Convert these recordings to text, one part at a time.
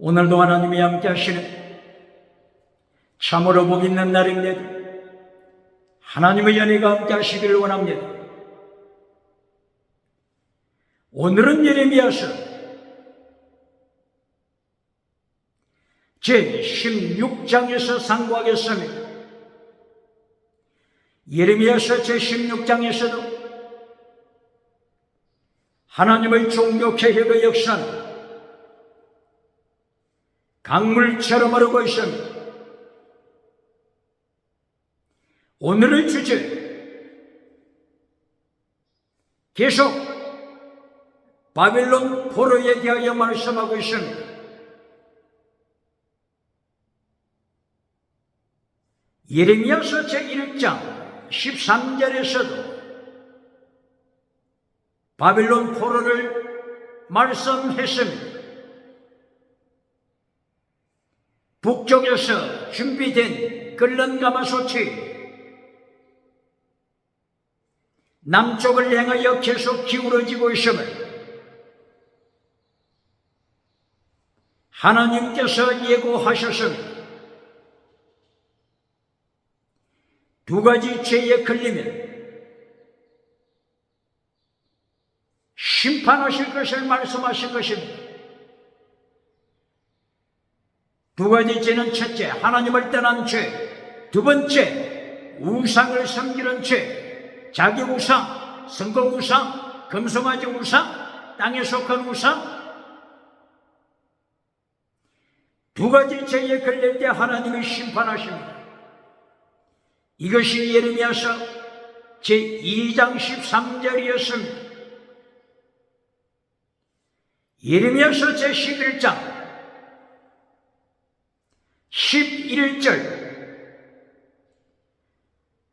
오늘도 하나님이 함께 하시는 참으로 복 있는 날입니다. 하나님의 연혜가 함께 하시기를 원합니다. 오늘은 예레미야서 제16장에서 상고하겠습니다. 예레미야서 제16장에서도 하나님의 종교개혁의 역사는 강물처럼 흐르고 있습니다. 오늘의 주제, 계속 바벨론 포로에 대하여 말씀하고 있습니다. 예레미야서 제1장 13절에서도 바벨론 포로를 말씀했습니다. 북쪽에서 준비된 끓는 가마솥이 남쪽을 향하여 계속 기울어지고 있음을 하나님께서 예고하셨습니다. 두 가지 죄에 걸리면 심판하실 것을 말씀하신 것입니다. 두 가지 죄는 첫째, 하나님을 떠난 죄. 두 번째, 우상을 섬기는 죄. 자기 우상, 성공 우상, 금송아지 우상, 땅에 속한 우상. 두 가지 죄에 걸릴 때 하나님이 심판하십니다. 이것이 예레미야서 제2장 13절이었습니다. 예레미야서 제11장 11절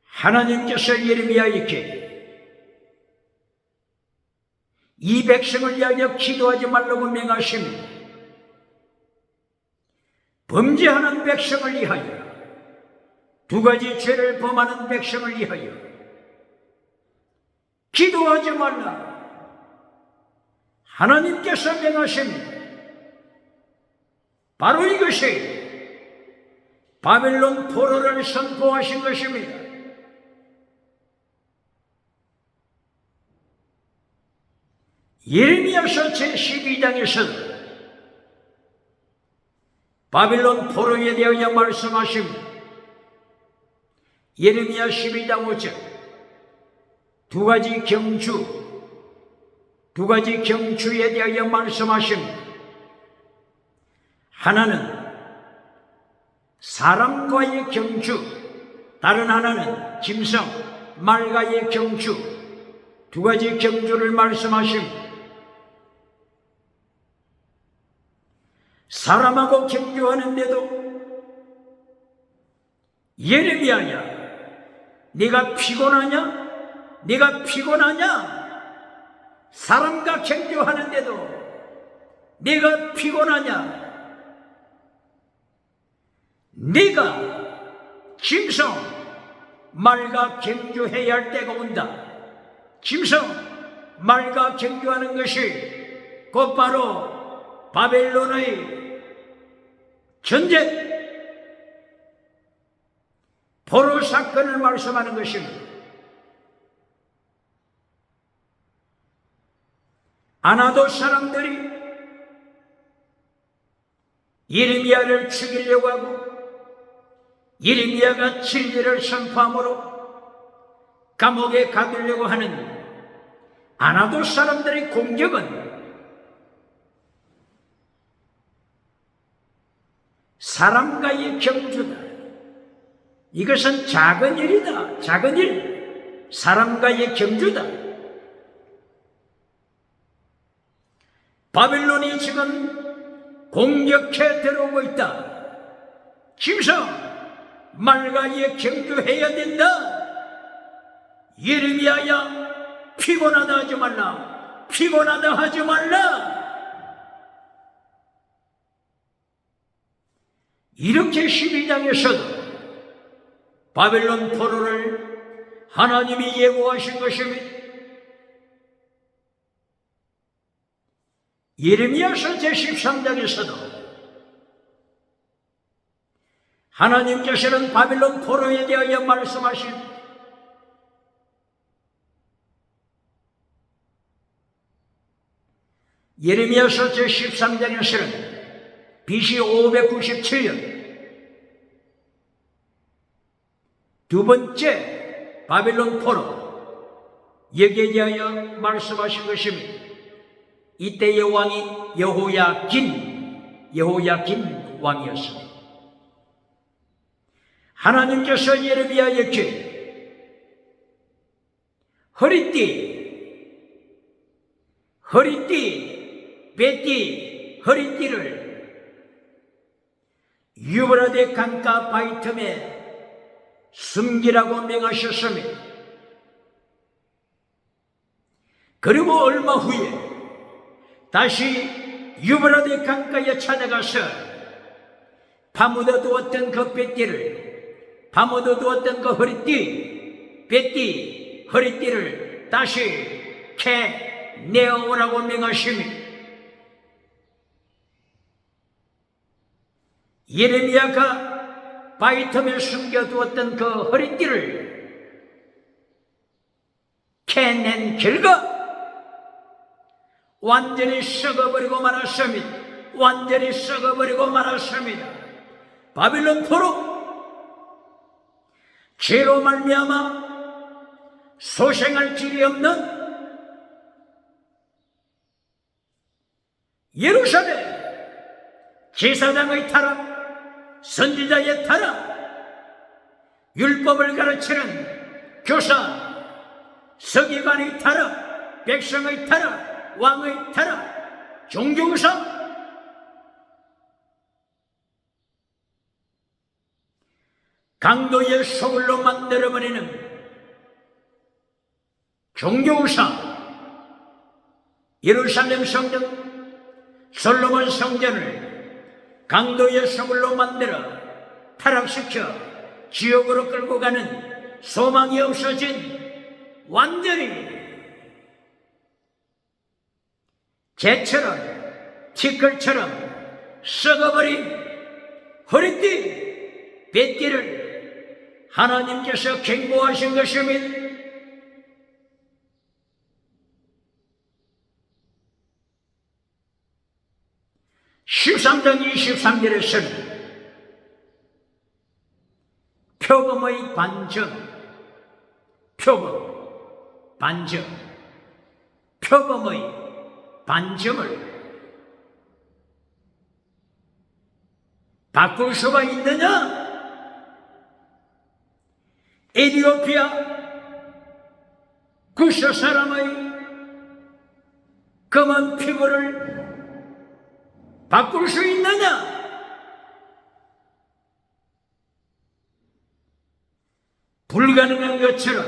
하나님께서 예레미야에게 이 백성을 위하여 기도하지 말라고 명하십니다. 범죄하는 백성을 위하여, 두 가지 죄를 범하는 백성을 위하여 기도하지 말라. 하나님께서 명하십니다. 바로 이것이 바벨론 포로를 선포하신 것입니다. 예레미야서 제12장에서는 바벨론 포로에 대하여 말씀하십니다. 예레미야 12장 5절 두 가지 경주에 대하여 말씀하십니다. 하나는 사람과의 경주, 다른 하나는 짐승, 말과의 경주, 두 가지 경주를 말씀하십니다. 사람하고 경주하는데도 예레미야야, 네가 피곤하냐? 네가 피곤하냐? 사람과 경주하는데도 네가 피곤하냐? 네가 짐승, 말과 경주해야 할 때가 온다. 짐승, 말과 경주하는 것이 곧바로 바벨론의 전쟁, 포로 사건을 말씀하는 것입니다. 아나도 사람들이 예레미야를 죽이려고 하고 예레미야가 진리를 선포함으로 감옥에 가두려고 하는 아나도 사람들의 공격은 사람과의 경주다. 이것은 작은 일이다. 작은 일. 사람과의 경주다. 바벨론이 지금 공격해 들어오고 있다. 짐승, 말과의 경주해야 된다. 예레미야야, 피곤하다 하지 말라. 피곤하다 하지 말라. 이렇게 12장에서도 바벨론 포로를 하나님이 예고하신 것입니다. 예레미야서 제13장에서도 하나님께서는 바빌론 포로에 대하여 말씀하신 예레미야서 제13장에서는 BC 597년 두 번째 바빌론 포로 여기에 대하여 말씀하신 것입니다. 이때의 왕이 여호야긴 왕이었습니다. 하나님께서 예레미야에게 허리띠를 유브라데 강가 바위 틈에 숨기라고 명하셨습니다. 그리고 얼마 후에 다시 유브라데 강가에 찾아가서 파묻어 두었던 그 뱃띠를, 파묻어 두었던 그 허리띠를 다시 캐내어오라고 명하십니다. 예레미야가 바위 틈에 숨겨두었던 그 허리띠를 캐낸 결과 완전히 썩어버리고 말았습니다. 바빌론 포로, 죄로 말미암아 소생할 길이 없는 예루살렘, 제사장의 타락, 선지자의 타락, 율법을 가르치는 교사, 서기관의 타락, 백성의 타락, 왕의 타락, 종교우상, 강도의 소굴로 만들어버리는 종교우상, 예루살렘 성전, 솔로몬 성전을 강도의 소굴로 만들어 타락시켜 지옥으로 끌고 가는 소망이 없어진 완전히 재처럼 티끌처럼 썩어버린 허리띠, 뱃띠를 하나님께서 경고하신 것입니다. (13장 23절에서는) 표범의 반점을 바꿀 수가 있느냐? 에티오피아 구스 사람의 검은 피부를 바꿀 수 있느냐? 불가능한 것처럼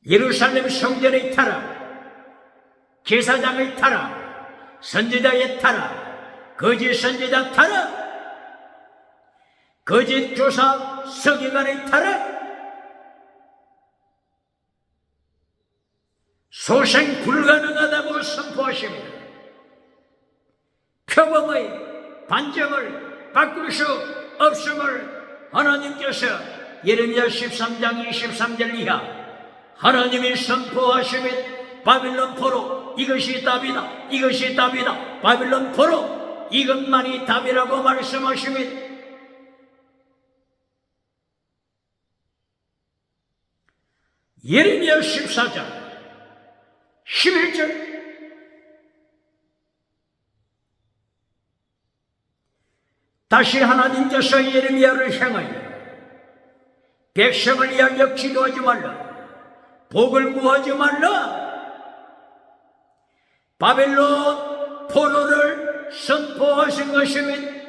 예루살렘 성전의 타락, 제사장의 타락, 선지자의 타락, 거짓 선지자 타락, 거짓 교사, 서기관의 타락, 소생 불가능하다고 선포하십니다. 표범의 반점을 바꿀 수 없음을 하나님께서 예레미야 13장 23절 이하 하나님이 선포하시면 바빌론 포로 이것이 답이다, 이것이 답이다, 바빌론 포로 이것만이 답이라고 말씀하십니다. 예레미야 14장 11절 다시 하나님께서 예레미야를 향하여 백성을 이야기하여 기도하지 말라, 복을 구하지 말라, 바벨론 포로를 선포하신 것입니다.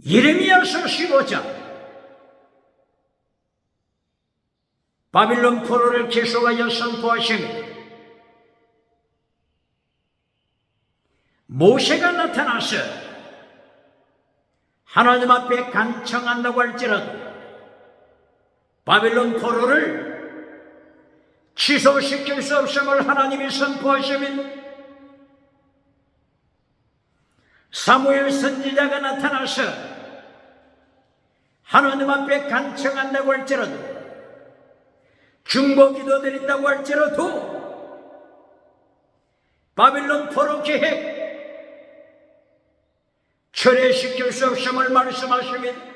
예레미야서 15장 바빌론 포로를 계속하여 선포하십니다. 모세가 나타나서 하나님 앞에 간청한다고 할지라도 바빌론 포로를 취소시킬 수 없음을 하나님이 선포하시면 사무엘 선지자가 나타나서 하나님 앞에 간청한다고 할지라도 중보 기도드린다고 할지라도 바빌론 포로 계획 철회시킬 수 없음을 말씀하시면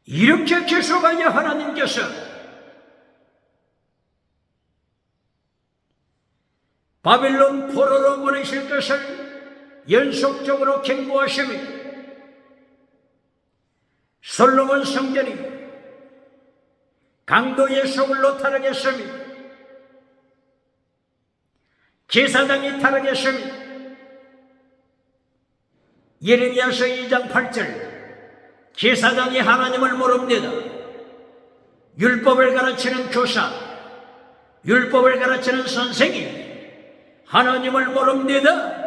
이렇게 계속하여 하나님께서 바빌론 포로로 보내실 것을 연속적으로 경고하시며 솔로몬 성전이 강도의 속을로 타락했으며 제사장이 타락했으며 예레미야서 2장 8절 제사장이 하나님을 모릅니다. 율법을 가르치는 교사, 율법을 가르치는 선생이 하나님을 모릅니다.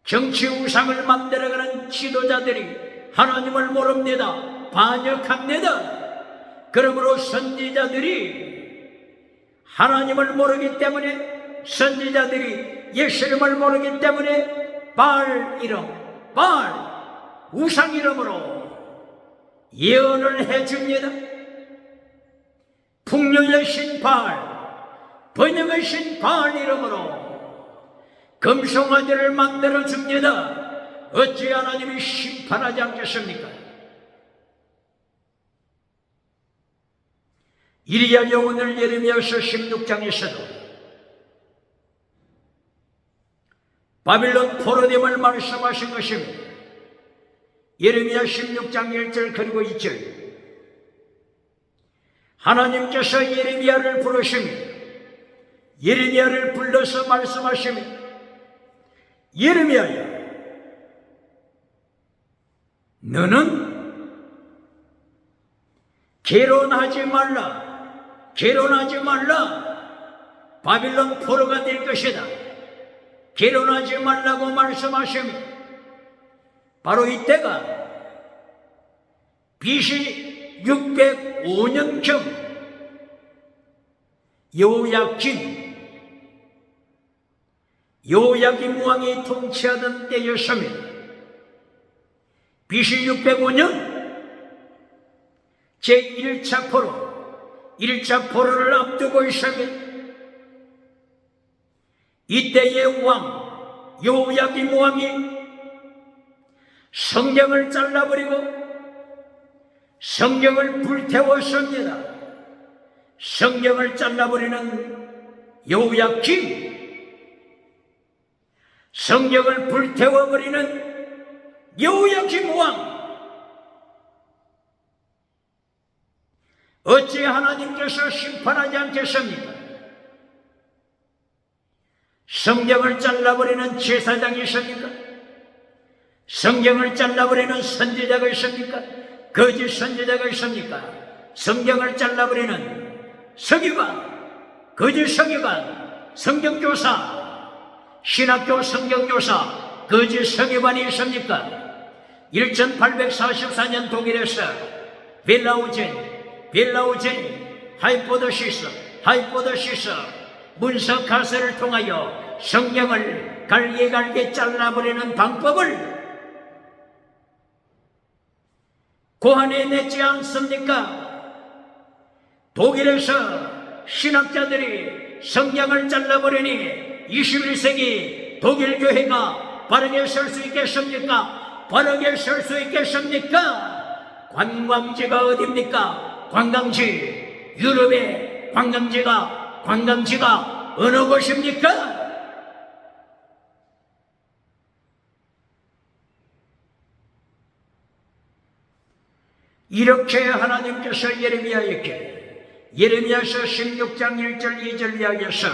정치 우상을 만들어가는 지도자들이 하나님을 모릅니다. 반역합니다. 그러므로 선지자들이 하나님을 모르기 때문에, 선지자들이 예수님을 모르기 때문에 바알 이름, 바알 우상 이름으로 예언을 해줍니다. 풍요의 신 바알, 번영의 신 바알 이름으로 금송아지를 만들어줍니다. 어찌 하나님이 심판하지 않겠습니까? 이리하여 오늘 예레미야서 16장에서도 바빌론 포로됨을 말씀하신 것입니다. 예레미야 16장 1절 그리고 2절 하나님께서 예레미야를 부르시며 예레미야를 불러서 말씀하시며 예레미야야 너는 개론하지 말라, 개론하지 말라, 바빌론 포로가 될 것이다. 개론하지 말라고 말씀하시며 바로 이때가 BC 605년경 여호야김 왕이 통치하던 때였습니다. BC 605년 제1차 포로, 1차 포로를 앞두고 있습니다. 이때의 왕 여호야김 왕이 성경을 잘라버리고 성경을 불태웠습니다. 성경을 잘라버리는 여호야김, 성경을 불태워버리는 여호야김 왕, 어찌 하나님께서 심판하지 않겠습니까? 성경을 잘라버리는 제사장이 있습니까? 성경을 잘라버리는 선지자가 있습니까? 거짓 선지자가 있습니까? 성경을 잘라버리는 서기관, 거짓 서기관, 성경교사, 신학교 성경교사, 거짓 서기관이 있습니까? 1844년 독일에서 빌라우젠, 하이포더시스 문서 가설을 통하여 성경을 갈게 잘라버리는 방법을 고안해냈지 않습니까? 독일에서 신학자들이 성경을 잘라버리니 21세기 독일 교회가 바르게 설 수 있겠습니까? 바르게 설 수 있겠습니까? 관광지가 어디입니까? 관광지, 유럽의 관광지가 어느 곳입니까? 이렇게 하나님께서 예레미야에게 예레미야서 16장 1절 2절 이야기에서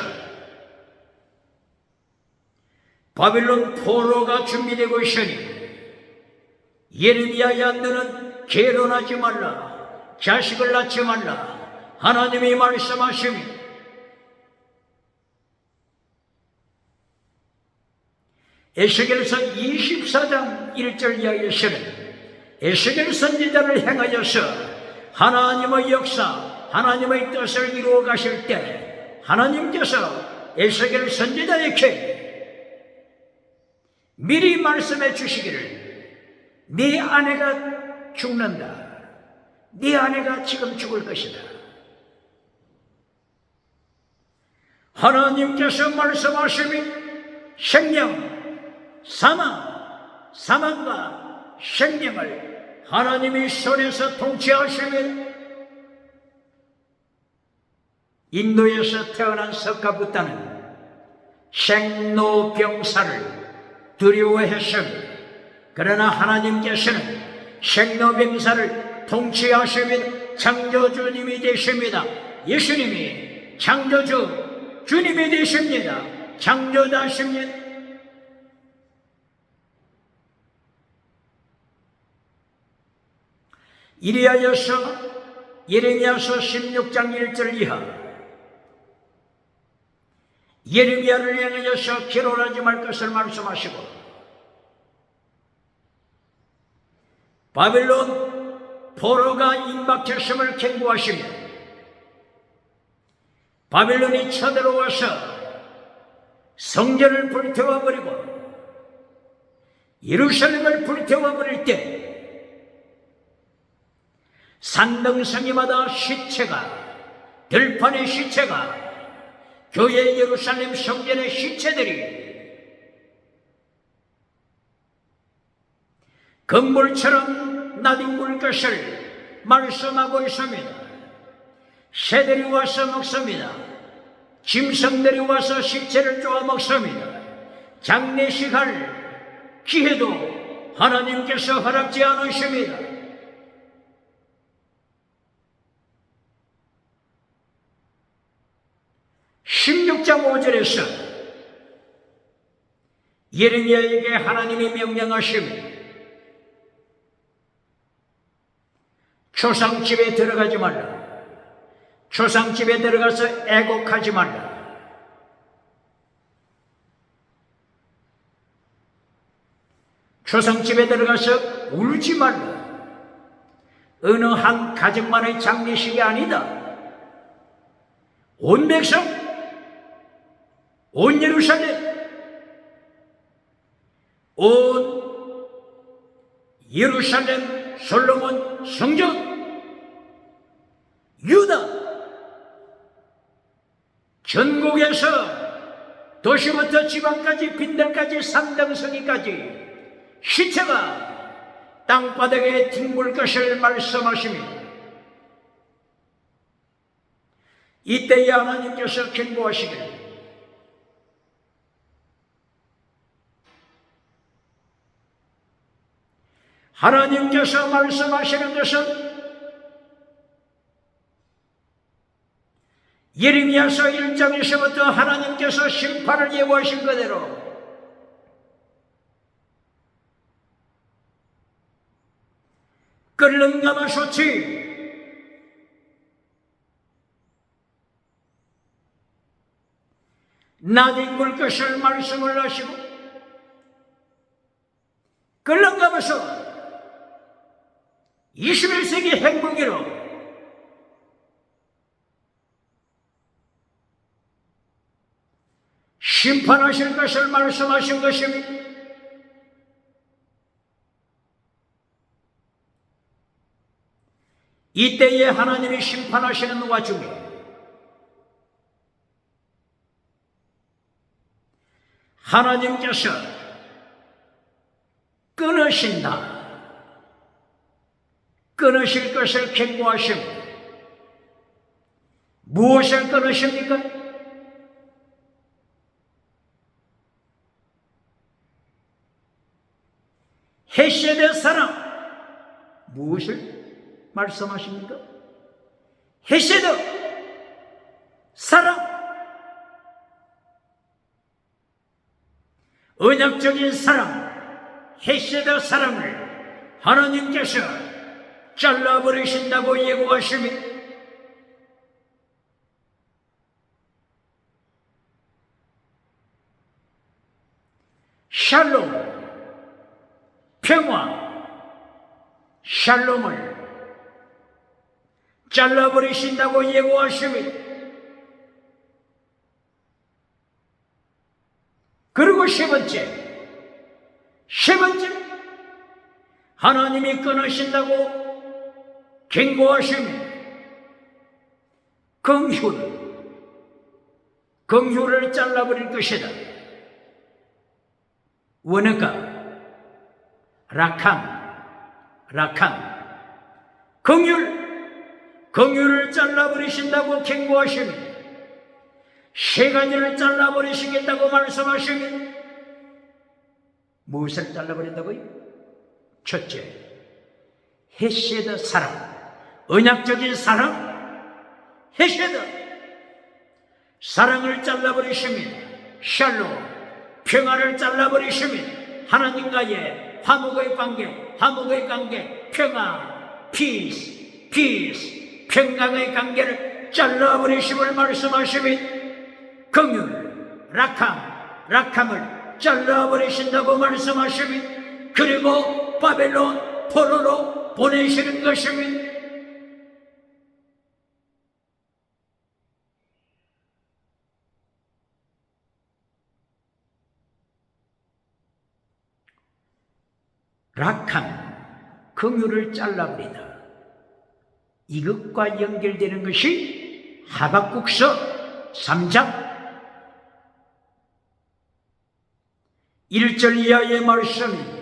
바빌론 포로가 준비되고 있으니 예레미야야 너는 개론하지 말라, 자식을 낳지 말라, 하나님이 말씀하십니다. 에스겔서 24장 1절 이야기에서는 에스겔 선지자를 행하여서 하나님의 역사, 하나님의 뜻을 이루어 가실 때 하나님께서 에스겔 선지자에게 미리 말씀해 주시기를 네 아내가 죽는다. 네 아내가 지금 죽을 것이다. 하나님께서 말씀하시니 생명, 사망과 생명을 하나님이 손에서 통치하시며 인도에서 태어난 석가부타는 생로병사를 두려워했습니다. 그러나 하나님께서는 생로병사를 통치하시며 창조주님이 되십니다. 예수님이 창조주 주님이 되십니다. 창조자십니다. 이리하여서 예레미야서 16장 1절 이하 예레미야를 향하여서 기록하지 말 것을 말씀하시고 바벨론 포로가 임박했음을 경고하시며 바벨론이 쳐들어와서 성전을 불태워버리고 예루살렘을 불태워버릴 때 산등성이마다 시체가, 들판의 시체가, 교회 예루살렘 성전의 시체들이 금물처럼 나뒹굴 것을 말씀하고 있습니다. 새들이 와서 먹습니다. 짐승들이 와서 시체를 쪼아 먹습니다. 장례식할 기회도 하나님께서 허락지 않으십니다. 16장 5절에서 예레미야에게 하나님이 명령하십니다. 조상집에 들어가지 말라. 조상집에 들어가서 애곡하지 말라. 조상집에 들어가서 울지 말라. 어느 한 가정만의 장례식이 아니다. 온 백성, 온 예루살렘, 온 예루살렘 솔로몬 성전, 유다, 전국에서 도시부터 지방까지 빈들까지 산등성이까지 시체가 땅바닥에 뒹굴 것을 말씀하십니다. 이때에 하나님께서 경고하시기를 하나님께서 말씀하시는 것은 예레미야서 1장에서부터 하나님께서 심판을 예고하신 그대로 끓는 가마솥이 나뒹굴 것을 말씀을 하시고 끓는 가마솥 21세기 핵무기로 심판하실 것을 말씀하신 것입니다. 이때에 하나님이 심판하시는 와중에 하나님께서 끊으신다. 끊으실 것을 경고하십니다. 무엇을 끊으십니까? 헤세드 사랑. 무엇을 말씀하십니까? 헤세드 사랑. 언약적인 사랑, 헤세드 사랑을 하나님께서 잘라버리신다고 예고하십니다. 샬롬, 평화, 샬롬을 잘라버리신다고 예고하십니다. 그리고 세 번째, 하나님이 끊으신다고 경고하십니다. 긍휼을 잘라버릴 것이다. 원어가 락함, 긍휼을 잘라버리신다고 경고하십니다. 세 가지를 잘라버리시겠다고 말씀하십니다. 무엇을 잘라버린다고요? 첫째, 헤세드 사랑, 언약적인 사랑, 헤세드 사랑을 잘라버리십니다. 샬롬, 평화를 잘라버리십니다. 하나님과의 화목의 관계, 평화, 피스, 평강의 관계를 잘라버리심을 말씀하십니다. 긍휼, 락함을 잘라버리신다고 말씀하십니다. 그리고 바벨론 포로로 보내시는 것입니다. 락함, 긍휼을 잘라버리다. 이것과 연결되는 것이 하박국서 3장 1절 이하의 말씀입니다.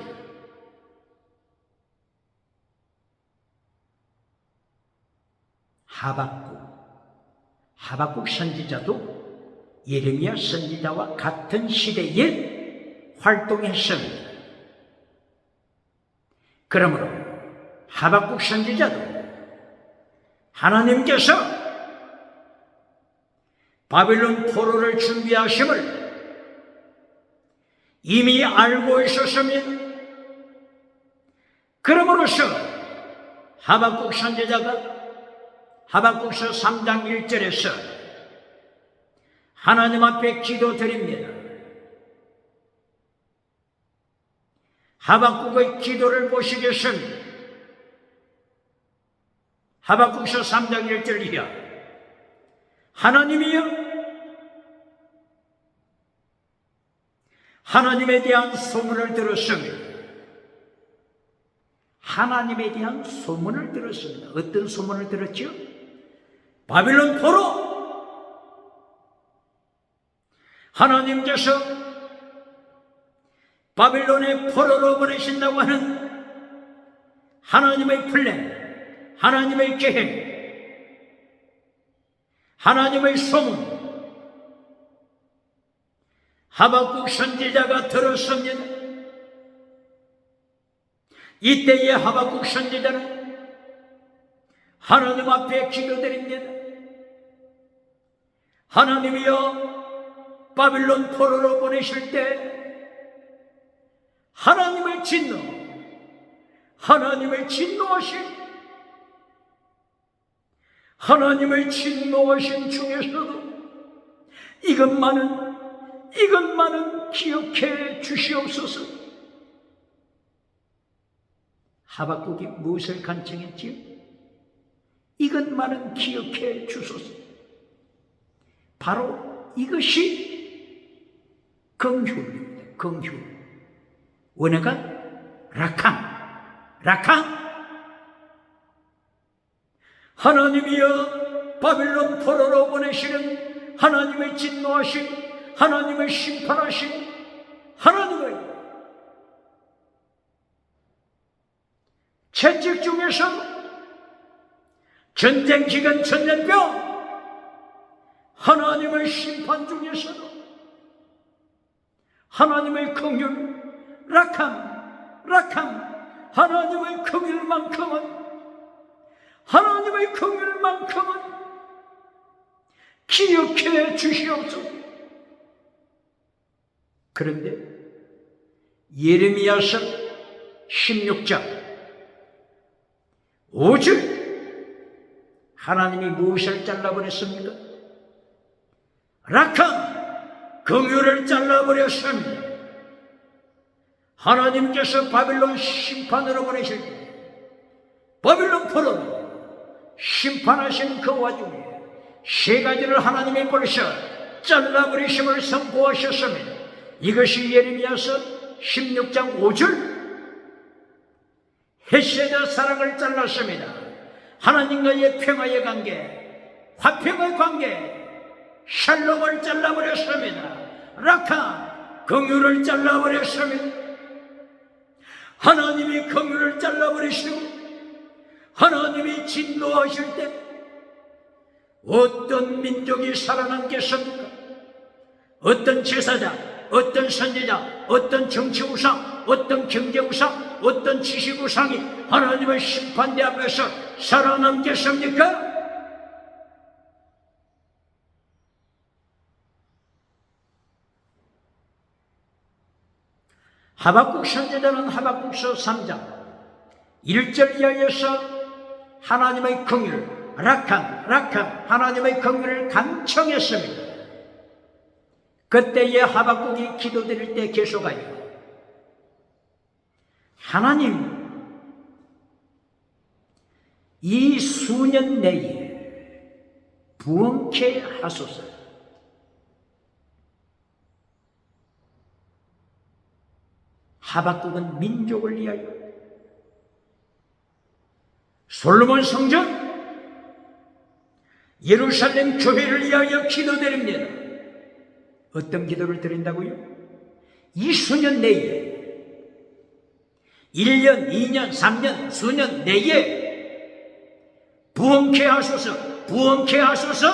하박국 선지자도 예레미야 선지자와 같은 시대에 활동했습니다. 그러므로 하박국 선지자도 하나님께서 바빌론 포로를 준비하심을 이미 알고 있었습니다. 그러므로서 하박국 선지자가 하박국서 3장 1절에서 하나님 앞에 기도드립니다. 하박국의 기도를 보시겠습니다. 하박국서 3장 1절 이하, 하나님이여, 하나님에 대한 소문을 들었습니다. 하나님에 대한 소문을 들었습니다. 어떤 소문을 들었죠? 바빌론 포로, 하나님께서 바빌론의 포로로 보내신다고 하는 하나님의 플랜, 하나님의 계획, 하나님의 소문, 하박국 선지자가 들었습니다. 이때의 하박국 선지자는 하나님 앞에 기도드립니다. 하나님이여, 바빌론 포로로 보내실 때 하나님의 진노하신 중에서도 이것만은 기억해 주시옵소서. 하박국이 무엇을 간청했지요? 이것만은 기억해 주소서. 바로 이것이 긍휼입니다. 긍휼. 원어가 락함. 하나님이여, 바빌론 포로로 보내시는 하나님의 진노하신, 하나님의 심판하신, 하나님의 채찍 중에서, 전쟁 기간 전염병, 하나님의 심판 중에서도 하나님의 긍휼, 락함, 하나님의 긍휼만큼은 기억해 주시옵소서. 그런데 예레미야서 16장 5절, 하나님이 무엇을 잘라버렸습니까? 락함, 긍휼을 잘라버렸습니다. 하나님께서 바빌론 심판으로 보내실 때 바빌론 포로로 심판하신 그 와중에 세 가지를 하나님이 벌써 잘라버리심을 선포하셨습니다. 이것이 예레미야서 16장 5절. 헤세드 사랑을 잘랐습니다. 하나님과의 평화의 관계, 화평의 관계, 샬롬을 잘라버렸습니다. 라칸, 긍휼을 잘라버렸습니다. 하나님이 긍휼을 잘라버리시고 하나님이 진노하실 때 어떤 민족이 살아남겠습니까? 어떤 제사장, 어떤 선지자, 어떤 정치 우상, 어떤 경제 우상, 어떤 지식 우상이 하나님의 심판대 앞에서 살아남겠습니까? 하박국 선지자는 하박국서 3장 1절 이하에서 하나님의 긍휼, 라칸 하나님의 긍휼을 간청했습니다. 그때에 하박국이 기도드릴 때 계속하여 하나님, 이 수년 내에 부흥케 하소서. 하박국은 민족을 위하여, 솔로몬 성전, 예루살렘 교회를 위하여 기도드립니다. 어떤 기도를 드린다고요? 이 수년 내에 1년, 2년, 3년, 수년 내에 부흥케 하소서, 부흥케 하소서.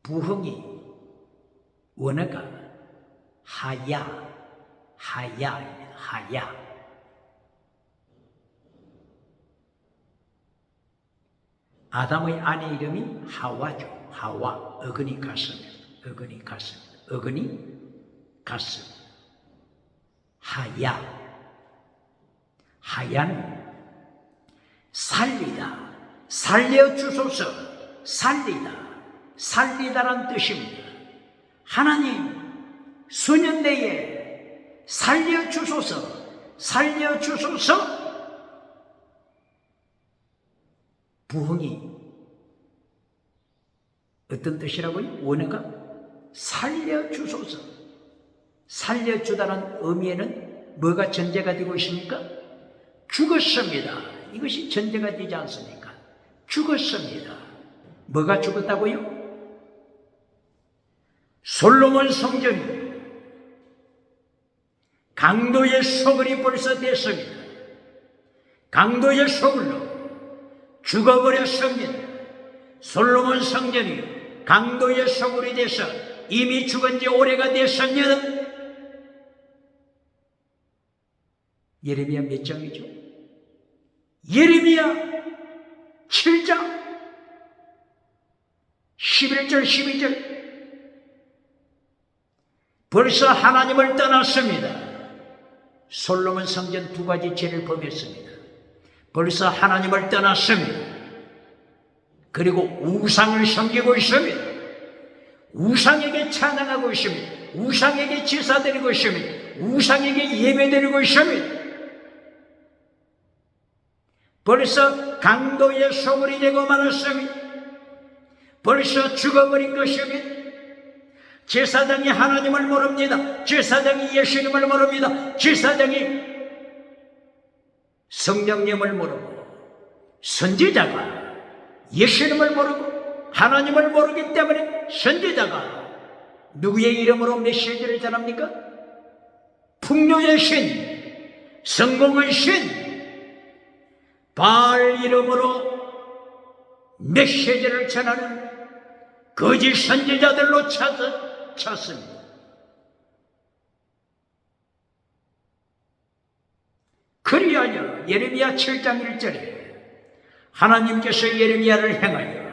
부흥이 원어가 하야입니다. 하야. 아담의 아내 이름이 하와죠. 하와, 어근이 같습니다. 어근이 같습니다. 어근이 같습니다. 하야. 하야는 살리다, 살려주소서, 살리다, 살리다란 뜻입니다. 하나님, 수년 내에 살려주소서, 살려주소서. 부흥이 어떤 뜻이라고요? 원어가 살려주소서. 살려주다는 의미에는 뭐가 전제가 되고 있습니까? 죽었습니다. 이것이 전제가 되지 않습니까? 죽었습니다. 뭐가 죽었다고요? 솔로몬 성전이 강도의 소굴이 벌써 됐습니다. 강도의 소굴로 죽어버렸습니다. 솔로몬 성전이 강도의 소굴이 돼서 이미 죽은 지 오래가 됐습니다. 예레미야 몇 장이죠? 예레미야 7장 11절 12절. 벌써 하나님을 떠났습니다. 솔로몬 성전 두 가지 죄를 범했습니다. 벌써 하나님을 떠났습니다. 그리고 우상을 섬기고 있습니다. 우상에게 찬양하고 있습니다. 우상에게 제사드리고 있습니다. 우상에게 예배드리고 있습니다. 벌써 강도의 소굴이 되고 말았습니다. 벌써 죽어버린 것입니다. 제사장이 하나님을 모릅니다. 제사장이 예수님을 모릅니다. 제사장이 성령님을 모르고, 선지자가 예수님을 모르고 하나님을 모르기 때문에 선지자가 누구의 이름으로 메시지를 전합니까? 풍요의 신, 성공의 신, 바알 이름으로 메시지를 전하는 거짓 선지자들로 찾습니다. 그리하여 예레미야 7장 1절에 하나님께서 예레미야를 향하여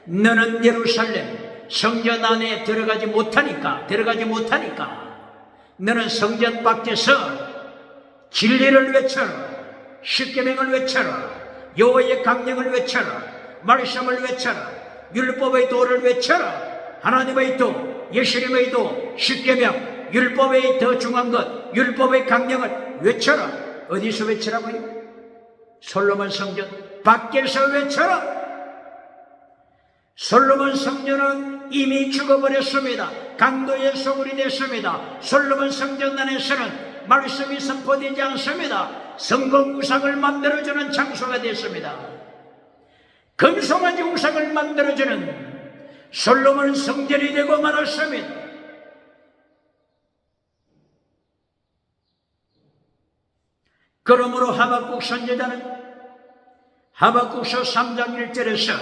너는 예루살렘 성전 안에 들어가지 못하니까 너는 성전 밖에서 진리를 외쳐라, 십계명을 외쳐라, 여호와의 강령을 외쳐라, 말씀을 외쳐라, 율법의 도를 외쳐라. 하나님의 도, 예수님의 도, 십계명, 율법의 더 중요한 것, 율법의 강령을 외쳐라. 어디서 외치라고요? 솔로몬 성전 밖에서 외쳐라. 솔로몬 성전은 이미 죽어버렸습니다. 강도의 소굴이 됐습니다. 솔로몬 성전 안에서는 말씀이 선포되지 않습니다. 성공 우상을 만들어주는 장소가 됐습니다. 금송아지 우상을 만들어주는 솔로몬 성전이 되고 말았습니다. 그러므로 하박국 선지자는 하박국서 3장 1절에서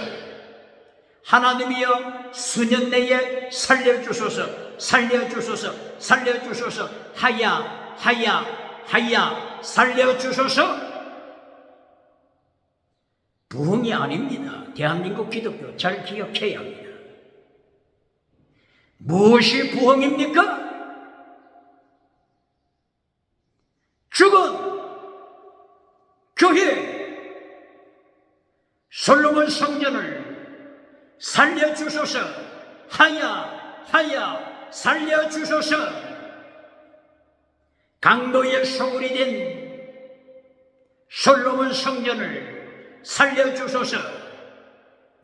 하나님이여 수년 내에 살려주소서, 살려주소서, 살려주소서, 하야 살려주소서. 부흥이 아닙니다. 대한민국 기독교 잘 기억해야 합니다. 무엇이 부흥입니까? 죽은 교회 솔로몬 성전을 살려주소서, 하야 살려주소서. 강도의 소굴이 된 솔로몬 성전을 살려주소서.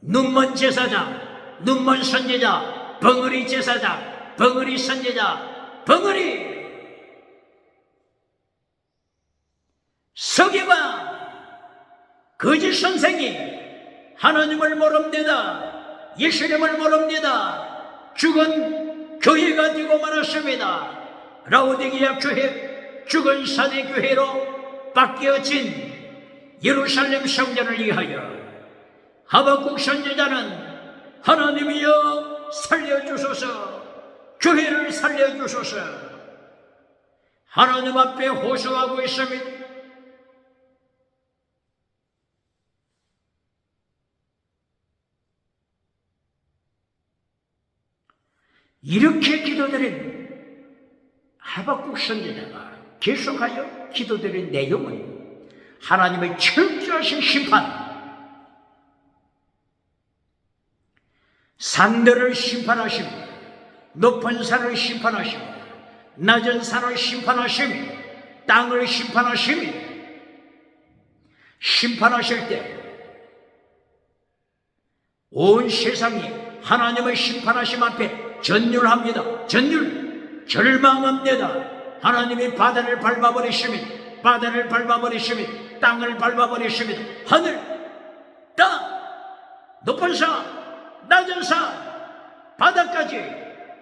눈먼 제사장, 눈먼 선지자, 벙어리 제사장, 벙어리 선지자, 벙어리 서기관, 거짓 선생이 하나님을 모릅니다. 예수님을 모릅니다. 죽은 교회가 되고 말았습니다. 라오디게아 교회, 죽은 사대 교회로 바뀌어진 예루살렘 성전을 위하여 하박국 선지자는 하나님이여 살려주소서, 교회를 살려주소서. 하나님 앞에 호소하고 있습니다. 이렇게 기도드린 하박국 선지자가 계속하여 기도드린 내용은 하나님의 철저하신 심판, 산들을 심판하십니다. 높은 산을 심판하십니다. 낮은 산을 심판하십니다. 땅을 심판하십니다. 심판하실 때 온 세상이 하나님의 심판하심 앞에 전율합니다. 전율, 절망합니다. 하나님이 바다를 밟아버리십니다. 바다를 밟아버리십니다. 땅을 밟아버리십니다. 하늘, 땅, 높은 산, 낮은 산, 바다까지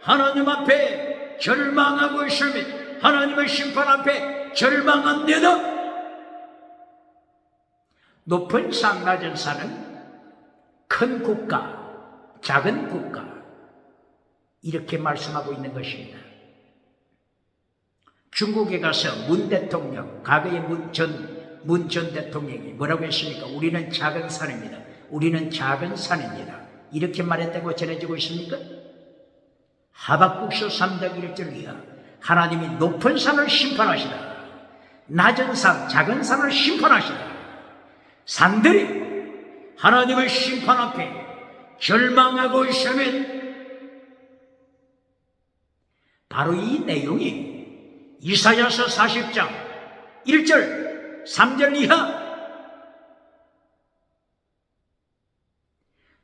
하나님 앞에 절망하고 있습니다. 하나님의 심판 앞에 절망합니다. 높은 산, 낮은 산은 큰 국가, 작은 국가, 이렇게 말씀하고 있는 것입니다. 중국에 가서 문 대통령, 과거의 문 전 대통령이 뭐라고 했습니까? 우리는 작은 산입니다. 우리는 작은 산입니다. 이렇게 말했다고 전해지고 있습니까? 하박국서 3장 1절이야. 하나님이 높은 산을 심판하시다. 낮은 산, 작은 산을 심판하시다. 산들이 하나님의 심판 앞에 절망하고 있으면 바로 이 내용이 이사야서 40장 1절 3절 이하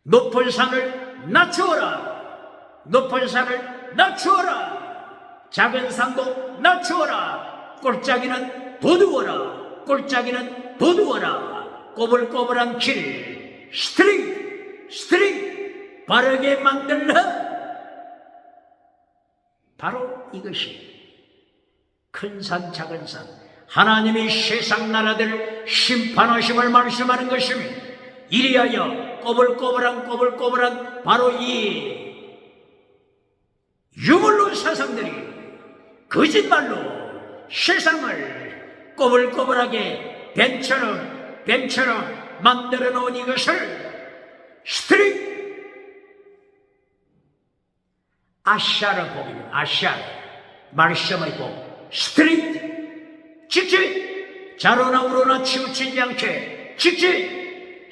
높은 산을 낮추어라. 높은 산을 낮추어라. 작은 산도 낮추어라. 골짜기는 도두어라. 골짜기는 도두어라. 꼬불꼬불한 길 스트링 바르게 만들라. 바로 이것이 큰 산 작은 산 하나님이 세상 나라들을 심판하심을 말씀하는 것입니다. 이리하여 꼬불꼬불한 바로 이 유물론 사상들이 거짓말로 세상을 꼬불꼬불하게 뱀처럼 만들어 놓은 이것을 스트릭 아샤르 복입니다. 아샤르 말씀의 복 스트릭 직진 자로나 우로나 치우치지 않게 직진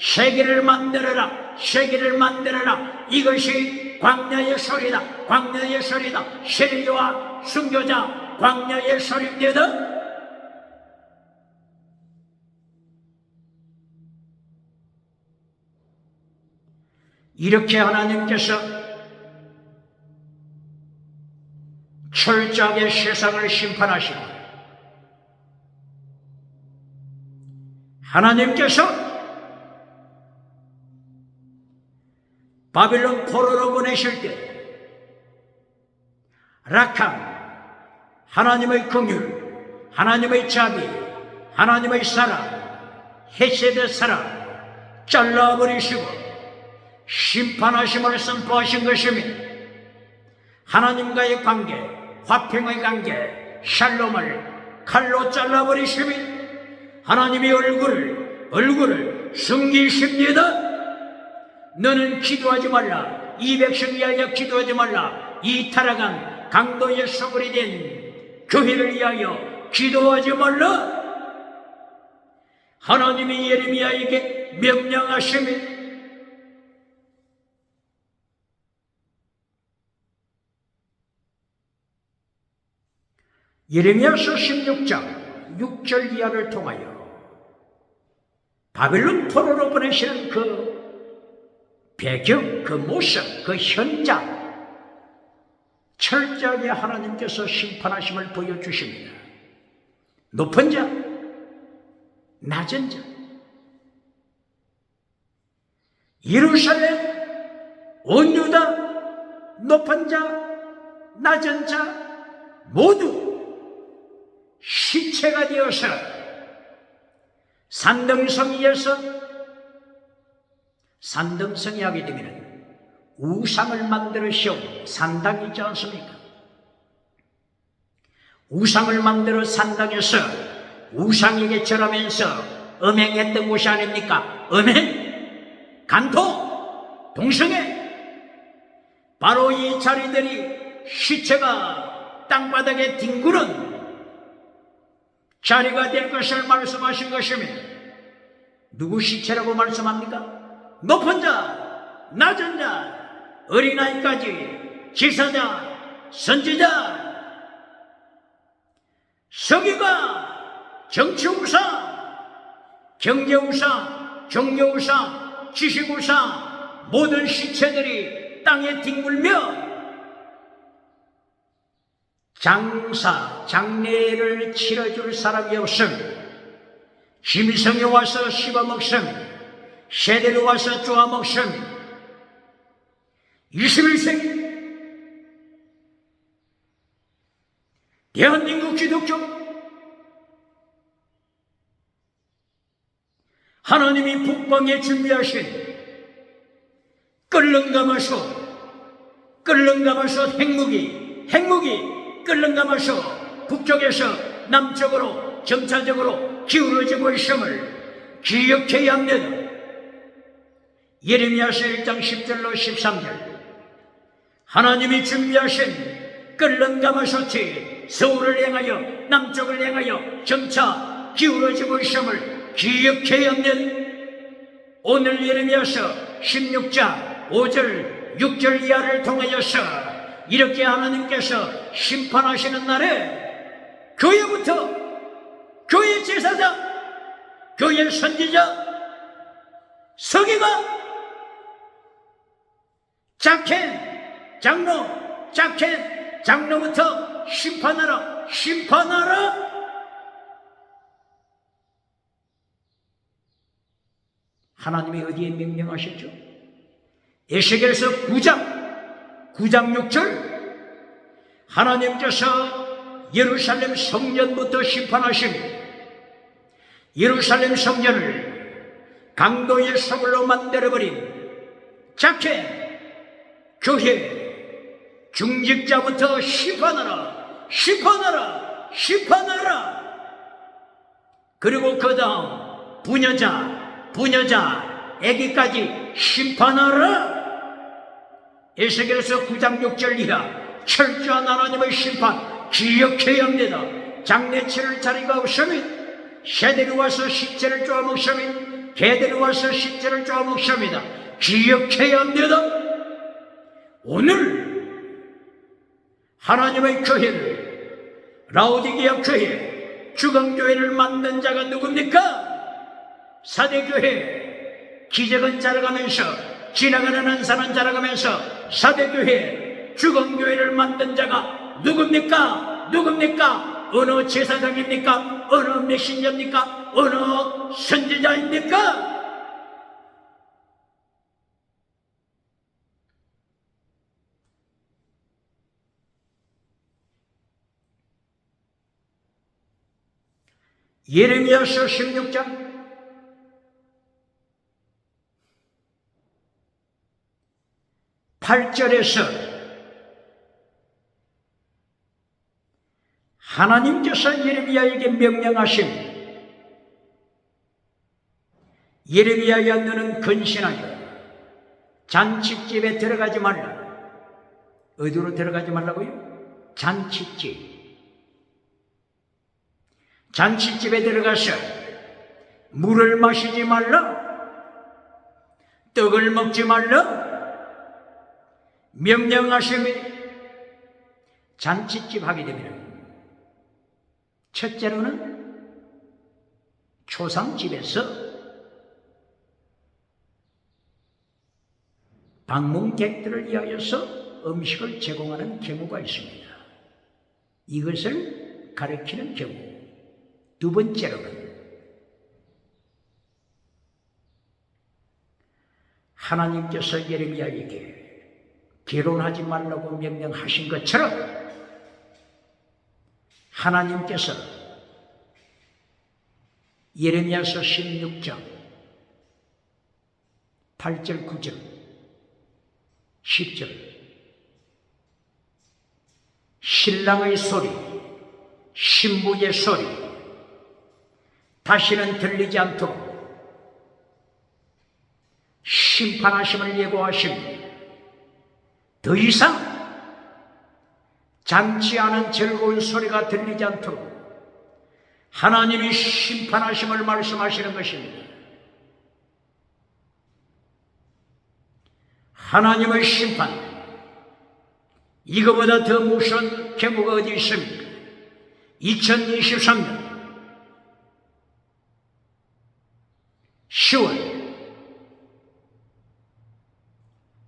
세계를 만들어라. 세계를 만들어라. 이것이 광야의 소리다. 광야의 소리다. 세리와 순교자 광야의 소리입니다. 이렇게 하나님께서 철저하게 세상을 심판하시고 하나님께서 바빌론 포로로 보내실 때 락함, 하나님의 긍휼, 하나님의 자비, 하나님의 사랑, 헤세드 사랑 잘라버리시고 심판하심을 선포하신 것이며 하나님과의 관계, 화평의 관계, 샬롬을 칼로 잘라버리시며 하나님의 얼굴을 숨기십니다. 너는 기도하지 말라. 이 백성 위하여 기도하지 말라. 이 타락한 강도의 소굴이 된 교회를 위하여 기도하지 말라. 하나님이 예레미야에게 명령하시며 예레미야서 16장 6절 이하를 통하여 바벨론 포로로 보내시는 그 배경, 그 모습, 그 현장 철저하게 하나님께서 심판하심을 보여주십니다. 높은 자, 낮은 자, 예루살렘, 온 유다, 높은 자, 낮은 자 모두 시체가 되어서 산등성이 하게 되면 우상을 만들어 세운 산당이지 않습니까? 우상을 만들어 산당에서 우상에게 절하면서 음행했던 곳이 아닙니까? 음행, 간통, 동성애. 바로 이 자리들이 시체가 땅바닥에 뒹구는 자리가 될 것을 말씀하신 것이며 누구 시체라고 말씀합니까? 높은 자, 낮은 자, 어린아이까지, 지사자, 선지자, 서기관, 정치우상, 경제우상, 종교우상, 지식우상 모든 시체들이 땅에 뒹굴며 장례를 치러줄 사람이 없음, 심성에 와서 씹어먹음, 세대로 와서 쪼아먹음. 21세기 대한민국 기독교 하나님이 북방에 준비하신 끓는가마솥 핵무기 끓는가마솥 북쪽에서 남쪽으로 점차적으로 기울어지고 있음을 기억해야 합니다. 예레미야서 1장 10절로 13절 하나님이 준비하신 끓는 가마솥이 서울을 향하여 남쪽을 향하여 점차 기울어지고 있음을 기억해야 합니다. 오늘 예레미야서 16장 5절 6절 이하를 통하여서 이렇게 하나님께서 심판하시는 날에 교회부터 교회 제사장, 교회 선지자, 서기관, 장로부터 심판하라. 하나님이 어디에 명령하셨죠? 에스겔서 9장 6절 하나님께서 예루살렘 성전부터 심판하시며 예루살렘 성전을 강도의 소굴로 만들어버린 교회 중직자부터 심판하라. 그리고 그 다음 부녀자 애기까지 심판하라. 에스겔서 9장 6절 이하 철저한 하나님의 심판 기억해야 합니다. 장례 치를 자리가 없으면 새들이 와서 시체를 쪼아먹습니다. 개들이 와서 시체를 쪼아먹습니다. 기억해야 합니다. 오늘 하나님의 교회를 라오디게아 교회 주강교회를 만든 자가 누굽니까? 사대교회 기적은 자라가면서 지나가는 한 사람 자라가면서 사대교회, 죽은교회를 만든 자가 누굽니까? 누굽니까? 어느 제사장입니까? 어느 메신저입니까? 어느 선지자입니까? 예레미야서 16장 8절에서 하나님께서 예레미야에게 명령하신 예레미야야 너는 근신하여 잔치집에 들어가지 말라. 어디로 들어가지 말라고요? 잔치집. 잔치집에 들어가서 물을 마시지 말라. 떡을 먹지 말라. 명령하심이 잔치집 하게 되면 첫째로는 초상집에서 방문객들을 위하여서 음식을 제공하는 경우가 있습니다. 이것을 가리키는 경우. 두 번째로는 하나님께서 예레미야에게 결혼하지 말라고 명령하신 것처럼 하나님께서 예레미야서 16장 8절 9절 10절 신랑의 소리, 신부의 소리 다시는 들리지 않도록 심판하심을 예고하십니다. 더 이상 잔치하는 즐거운 소리가 들리지 않도록 하나님이 심판하심을 말씀하시는 것입니다. 하나님의 심판, 이거보다 더 무서운 경우가 어디 있습니까? 2023년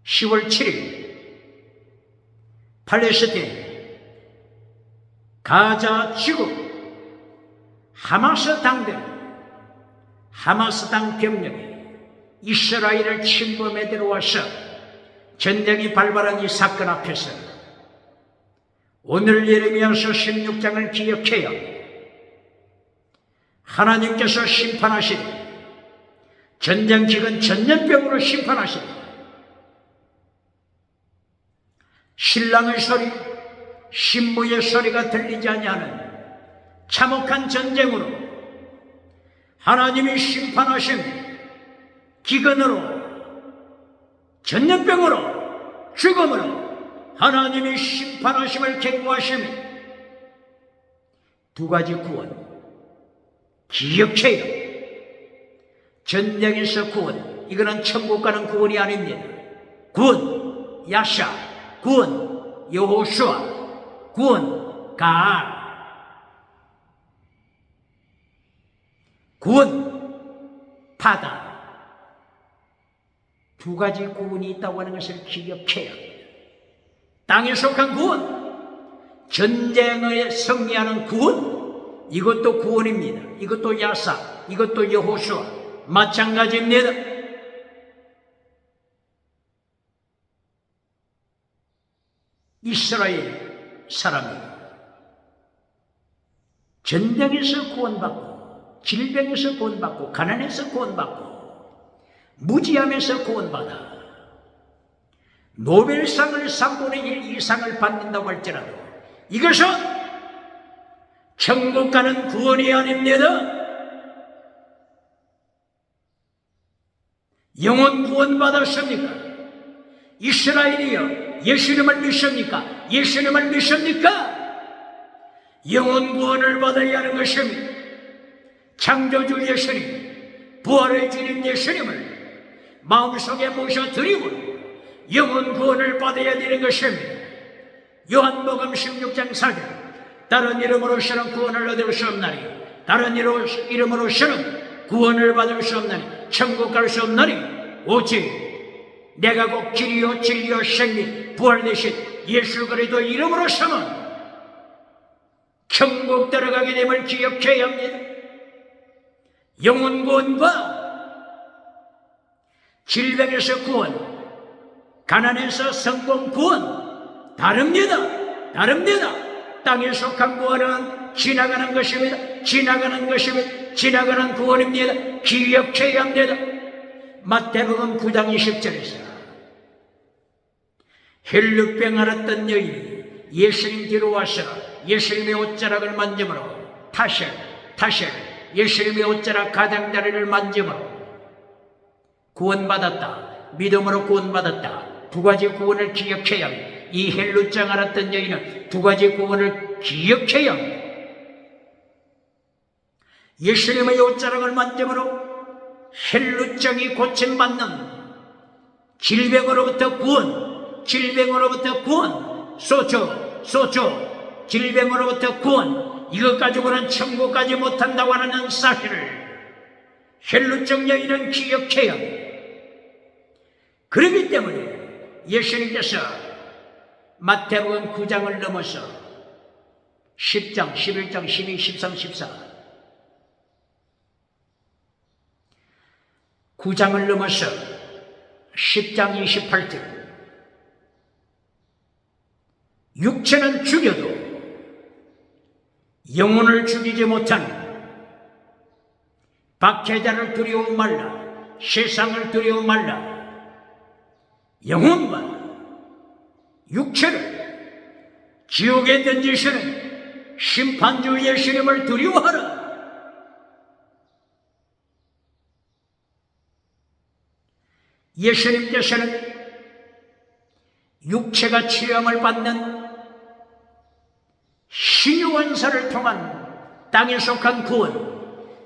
10월 7일 팔레스타인 가자 지구 하마스 당 병력이 이스라엘을 침범해 들어와서 전쟁이 발발한 이 사건 앞에서 오늘 예레미야서 16장을 기억해야 하나님께서 심판하시되 전쟁 기간 전염병으로 심판하시되 신랑의 소리, 신부의 소리가 들리지 아니하는 참혹한 전쟁으로 하나님이 심판하신 기근으로 전염병으로 죽음으로 하나님이 심판하심을 경고하시며 두 가지 구원 기억해요. 전쟁에서 구원, 이거는 천국 가는 구원이 아닙니다. 구원 야샤, 구원 여호수아, 구원 가알, 구원 바다. 두 가지 구원이 있다고 하는 것을 기억해야 합니다. 땅에 속한 구원, 전쟁에 승리하는 구원, 이것도 구원입니다. 이것도 야사, 이것도 여호수아 마찬가지입니다. 이스라엘 사람이 전쟁에서 구원받고 질병에서 구원받고 가난에서 구원받고 무지함에서 구원받아 노벨상을 3분의 1 이상을 받는다고 할지라도 이것은 천국 가는 구원이 아닙니다. 영혼 구원 받았습니까? 이스라엘이여 예수님을 믿습니까? 예수님을 믿습니까? 영혼 구원을 받아야 하는 것입니다. 창조주 예수님, 부활의 주님 예수님을 마음속에 모셔드리고 영혼 구원을 받아야 되는 것입니다. 요한복음 16장 4절 다른 이름으로서는 구원을 얻을 수 없나니 다른 이름으로서는 구원을 받을 수 없나니 천국 갈 수 없나니 오직 내가 곧 길이요 진리요 생리 부활 되신 예수 그리스도 이름으로 삼은 천국 들어가게 됨을 기억해야 합니다. 영혼 구원과 질병에서 구원, 가난에서 성공 구원 다릅니다. 땅에 속한 구원은 지나가는 것입니다. 지나가는 구원입니다. 기억해야 합니다. 마태복음 9장 20절에서 혈루병 앓았던 여인이 예수님 뒤로 와서 예수님의 옷자락을 만짐으로 타실 예수님의 옷자락 가장자리를 만짐으로 구원받았다. 믿음으로 구원받았다. 두 가지 구원을 기억해야 합니다. 이 헬루병 앓았던 여인은 두 가지 구원을 기억해야 합니다. 예수님의 옷자락을 만짐으로 헬루병이 고침받는 질병으로부터 구원, 소조, 질병으로부터 구원, 이것 가지고는 천국 가지 못한다고 하는 사실을 헬루병 여인은 기억해야 합니다. 그렇기 때문에 예수님께서 마태복음 9장을 넘어서 10장, 11장, 12, 13, 14 9장을 넘어서 10장 28절 육체는 죽여도 영혼을 죽이지 못한 박해자를 두려워 말라. 세상을 두려워 말라. 영혼과 육체를 지옥에 던지시는 심판주 예수님을 두려워하라. 예수님께서는 육체가 치료함을 받는 신유원사를 통한 땅에 속한 구원,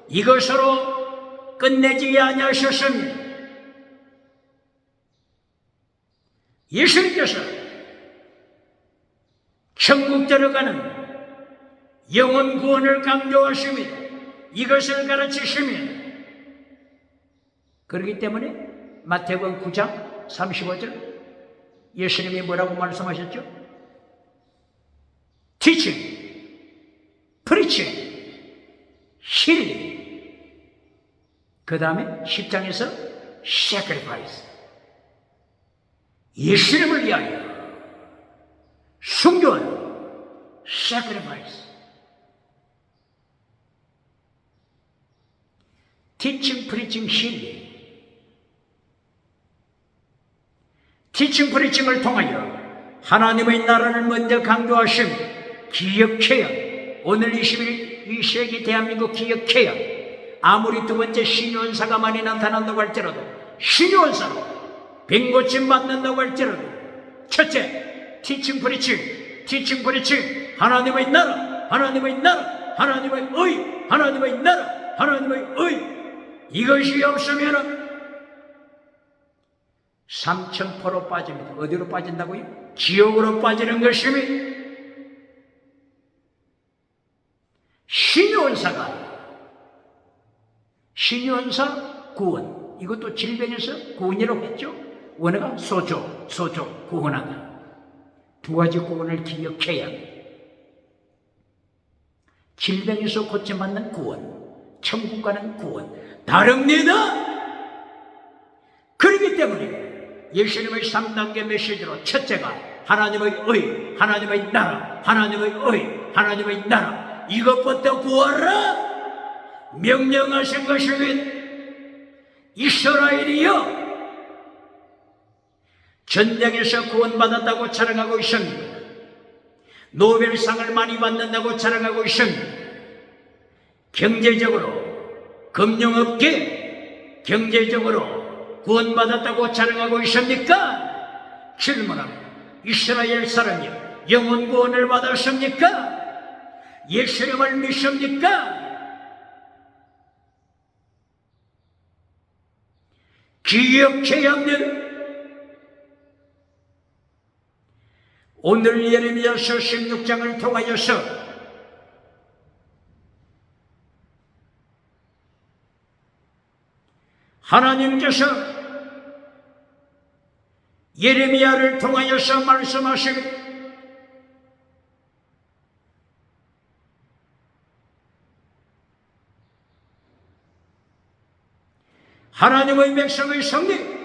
이것으로 끝내지 아니하셨습니다. 예수님께서 천국 들어가는 영혼 구원을 강조하십니다. 이것을 가르치십니다. 그렇기 때문에 마태복음 9장 35절 예수님이 뭐라고 말씀하셨죠? teaching, preaching, healing. 그 다음에 10장에서 sacrifice. 예수님을 위하여 순교하는 sacrifice. teaching, preaching, healing. teaching, preaching을 통하여 하나님의 나라를 먼저 강조하심 기억해야, 오늘 21세기 대한민국 기억해야, 아무리 두 번째 신유원사가 많이 나타난다고 할지라도 신유원사로 병고침 받는다고 할지라도 첫째 teaching, preaching, 하나님의 나라, 하나님의 의, 이것이 없으면 3,000% 빠집니다. 어디로 빠진다고요? 지옥으로 빠지는 것입니다. 신유원사 구원, 이것도 질병에서 구원이라고 했죠. 원어가 소조 구원하다. 두 가지 구원을 기억해야 합니다. 질병에서 고침받는 구원, 천국 가는 구원 다릅니다. 그렇기 때문에 예수님의 3단계 메시지로 첫째가 하나님의 의, 하나님의 나라, 이것부터 구하라 명령하신 것입니다. 이스라엘이여, 전쟁에서 구원받았다고 자랑하고 있습니다. 노벨상을 많이 받는다고 자랑하고 있습니다. 경제적으로, 금융업계 경제적으로 구원받았다고 자랑하고 있습니까? 질문합니다. 이스라엘 사람이 영혼 구원을 받았습니까? 예수님을 믿습니까? 기억해야 합니다. 오늘 예레미야서 16장을 통하여서 하나님께서 예레미야를 통하여서 말씀하십니다. 하나님의 백성의 성리,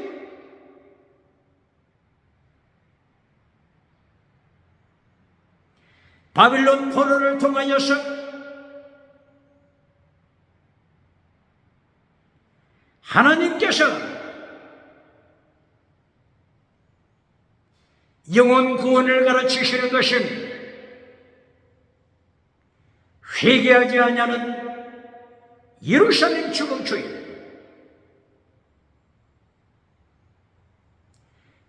바빌론 포로를 통하여서 하나님께서 영혼 구원을 가르치시는 것은 회개하지 아니하는 예루살렘 주공주의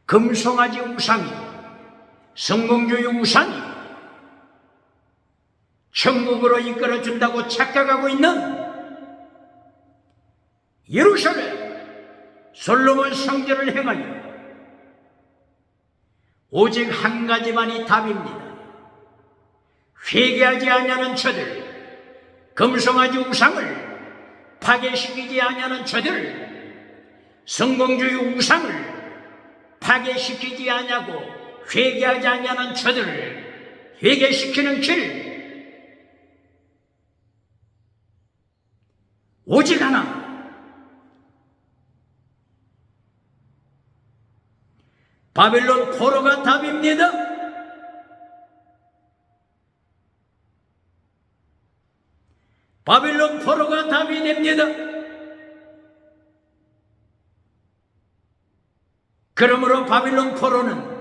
금송아지 우상이, 성공주의 우상이 천국으로 이끌어준다고 착각하고 있는 예루살렘 솔로몬 성전을 행하여 오직 한 가지만이 답입니다. 회개하지 아니하는 저들, 금송아지 우상을 파괴시키지 아니하는 저들, 성공주의 우상을 파괴시키지 아니하고 회개하지 아니하는 저들을 회개시키는 길, 오직 하나, 바빌론 포로가 답입니다. 바빌론 포로가 답이 됩니다. 그러므로 바빌론 포로는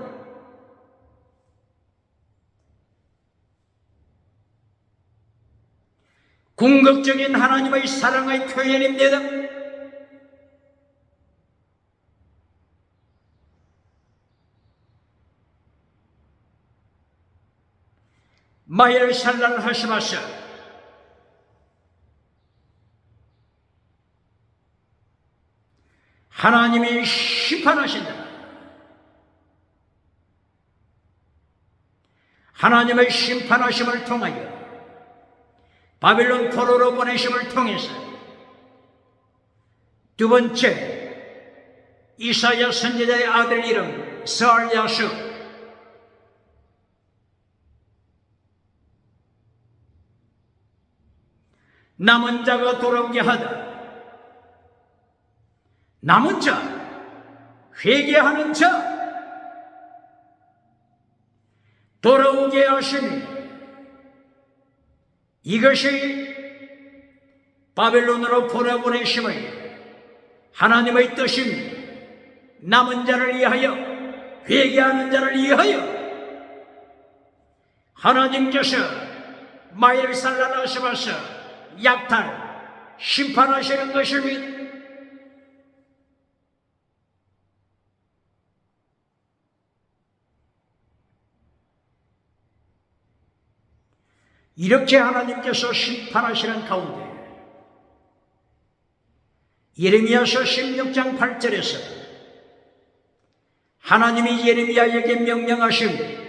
궁극적인 하나님의 사랑의 표현입니다. 마헬살랄 하시마스, 하나님이 심판하신다. 하나님의 심판하심을 통하여 바빌론 포로로 보내심을 통해서 두 번째, 이사야 선지자의 아들 이름 스알야수, 남은 자가 돌아오게 하다. 남은 자, 회개하는 자, 돌아오게 하시니 이것이 바벨론으로 보내보내심의 하나님의 뜻입니다. 남은 자를 위하여, 회개하는 자를 위하여 하나님께서 마헬살랄하시면서 약탈, 심판하시는 것입니다. 이렇게 하나님께서 심판하시는 가운데 예레미야서 16장 8절에서 하나님이 예레미야에게 명령하십니다.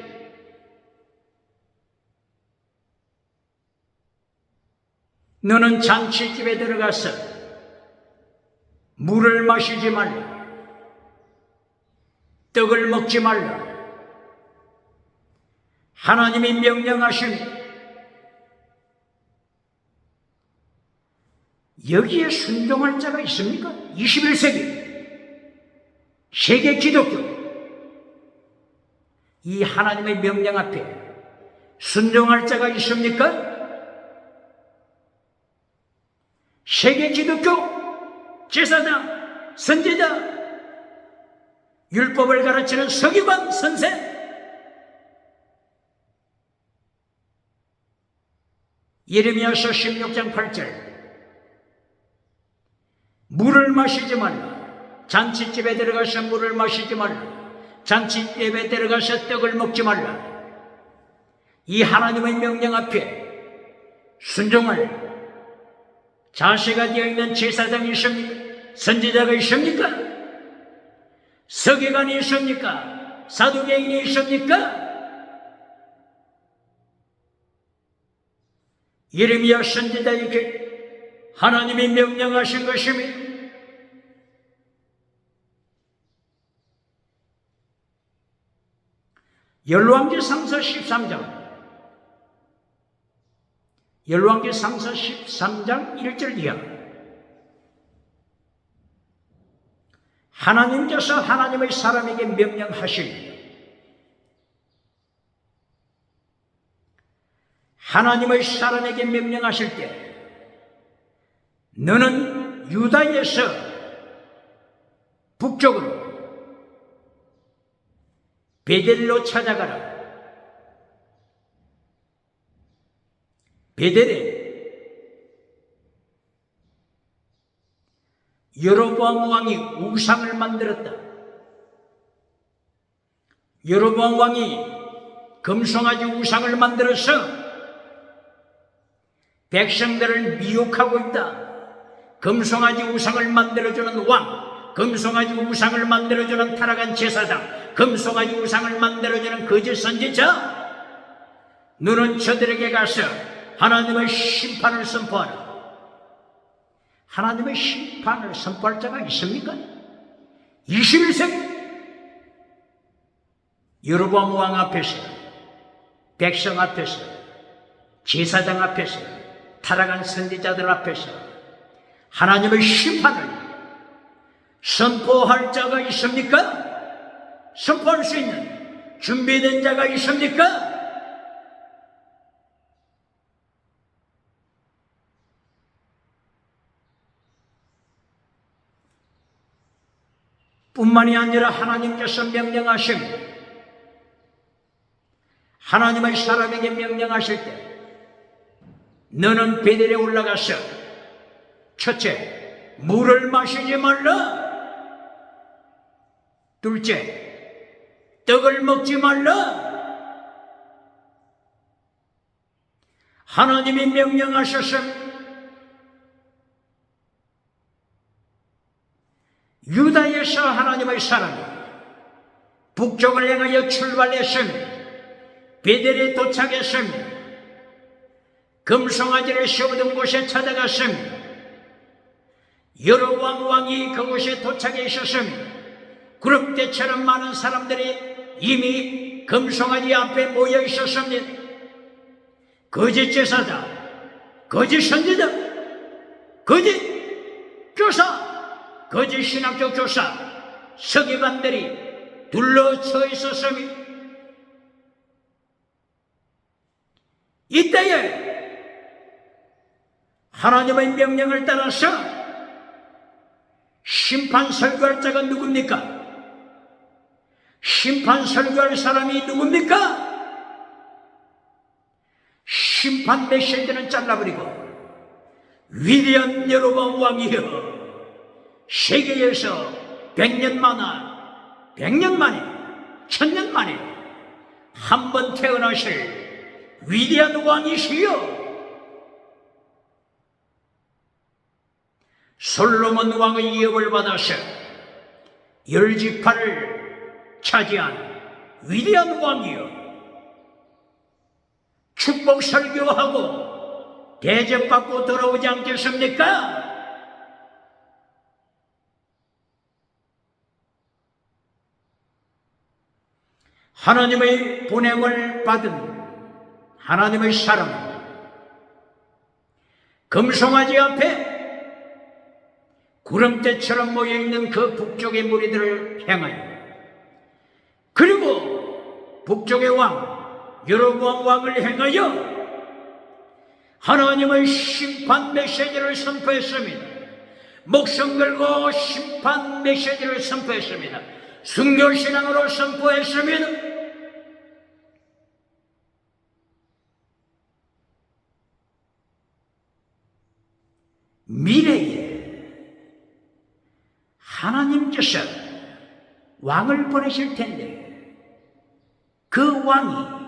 너는 잔치집에 들어가서 물을 마시지 말라, 떡을 먹지 말라. 하나님이 명령하십니다. 여기에 순종할 자가 있습니까? 21세기 세계 기독교, 이 하나님의 명령 앞에 순종할 자가 있습니까? 세계 기독교 제사장, 선지자, 율법을 가르치는 서기관, 선생, 예레미야서 16장 8절, 물을 마시지 말라, 잔치집에 들어가서 물을 마시지 말라, 잔치집에 들어가서 떡을 먹지 말라. 이 하나님의 명령 앞에 순종할 자세가 되어 있는 제사장이 있습니까? 선지자가 있습니까? 서기관이 있습니까? 사두개인이 있습니까? 예레미야 선지자에게 하나님이 명령하신 것입니다. 열왕기상서 13장 열왕기상서 13장 1절 이하. 하나님께서 하나님의 사람에게 명령하십니다. 하나님의 사람에게 명령하실 때 너는 유다에서 북쪽으로 베델로 찾아가라. 베델에 여로보암 왕이 우상을 만들었다. 여로보암 왕이 금송아지 우상을 만들어서 백성들을 미혹하고 있다. 금송아지 우상을 만들어주는 왕, 금송아지 우상을 만들어주는 타락한 제사장, 금송아지 우상을 만들어주는 거짓 선지자, 너는 저들에게 가서 하나님의 심판을 선포하라. 하나님의 심판을 선포할 자가 있습니까? 21세기 여로보암 왕 앞에서, 백성 앞에서, 제사장 앞에서, 타락한 선지자들 앞에서 하나님의 심판을 선포할 자가 있습니까? 선포할 수 있는 준비된 자가 있습니까? 뿐만이 아니라 하나님께서 명령하신, 하나님의 사람에게 명령하실 때 너는 베델에 올라가서 첫째, 물을 마시지 말라. 둘째, 떡을 먹지 말라. 하나님이 명령하셨음. 유다에서 하나님의 사람이 북쪽을 향하여 출발했으며 베델에 도착했으며 금송아지를 세우던 곳에 찾아갔으며 여로보암 왕이 그곳에 도착해 있었으며 구름대처럼 많은 사람들이 이미 금송아지 앞에 모여 있었습니다. 거짓 제사장, 거짓 선지자, 거짓 교사, 거짓 신학교 교사, 서기관들이 둘러쳐 있었으며 이때에 하나님의 명령을 따라서 심판 설교할 자가 누굽니까? 심판 설교할 사람이 누굽니까? 심판 메시지는 잘라버리고 위대한 여로보암 왕이여, 세계에서 100년 만에 1000년 만에 한 번 태어나실 위대한 왕이시여, 솔로몬 왕의 예업을 받아서 10지파를 차지한 위대한 왕이여, 축복 설교하고 대접받고 돌아오지 않겠습니까? 하나님의 보냄을 받은 하나님의 사람은 금송아지 앞에 구름대처럼 모여있는 그 북쪽의 무리들을 향하여, 그리고 북쪽의 왕 여로보암 왕을 향하여 하나님의 심판 메시지를 선포했습니다. 목숨 걸고 심판 메시지를 선포했습니다. 순교신앙으로 선포했습니다. 미래에 하나님께서 왕을 보내실 텐데 그 왕이